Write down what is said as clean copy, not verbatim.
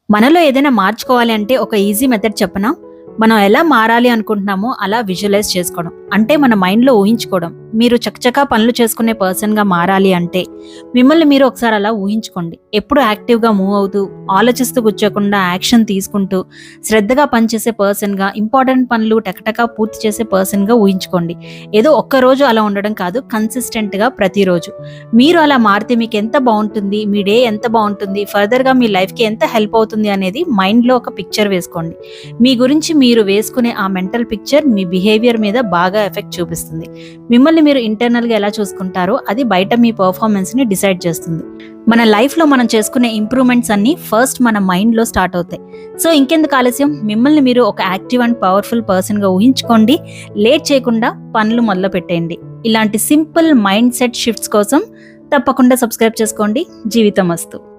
మనలో ఏదైనా మార్చుకోవాలి అంటే ఒక ఈజీ మెథడ్ చెప్పనా? మనం ఎలా మారాలి అనుకుంటున్నామో అలా విజువలైజ్ చేసుకోవడం. అంటే మన మైండ్‌లో ఊహించుకోవడం. మీరు చకచకా పనులు చేసుకునే పర్సన్‌గా మారాలి అంటే మిమ్మల్ని మీరు ఒకసారి అలా ఊహించుకోండి. ఎప్పుడు యాక్టివ్‌గా మూవ్ అవుతూ, ఆలోచిస్తూ కూర్చోకుండా యాక్షన్ తీసుకుంటూ, శ్రద్ధగా పనిచేసే పర్సన్‌గా, ఇంపార్టెంట్ పనులు టకటకా పూర్తి చేసే పర్సన్‌గా ఊహించుకోండి. ఏదో ఒక్కరోజు అలా ఉండడం కాదు, కన్సిస్టెంట్‌గా ప్రతిరోజు. మీరు అలా మారితే మీకెంత బావుంటుంది, మీ డే ఎంత బావుంటుంది, ఫర్దర్‌గా మీ లైఫ్‌కి ఎంత హెల్ప్ అవుతుంది అనేది మైండ్‌లో ఒక పిక్చర్ వేసుకోండి. మీ గురించి మీరు వేసుకునే ఆ మెంటల్ పిక్చర్ మీ బిహేవియర్ మీద బాగా ఎఫెక్ట్ చూపిస్తుంది. మిమ్మల్ని మీరు ఇంటర్నల్‌గా ఎలా చూసుకుంటారో అది బయట మీ పెర్ఫార్మన్స్‌ని డిసైడ్ చేస్తుంది. మన లైఫ్‌లో మనం చేసుకునే ఇంప్రూవ్‌మెంట్స్ అన్నీ ఫస్ట్ మన మైండ్‌లో స్టార్ట్ అవుతాయి. సో ఇంకెందుకు ఆలస్యం, మిమ్మల్ని మీరు ఒక యాక్టివ్ అండ్ పవర్‌ఫుల్ పర్సన్‌గా ఊహించుకోండి. లేట్ చేయకుండా పనులు మొదలుపెట్టేయండి. ఇలాంటి సింపుల్ మైండ్ సెట్ షిఫ్ట్స్ కోసం తప్పకుండా సబ్స్క్రైబ్ చేసుకోండి. జీవితమస్తు.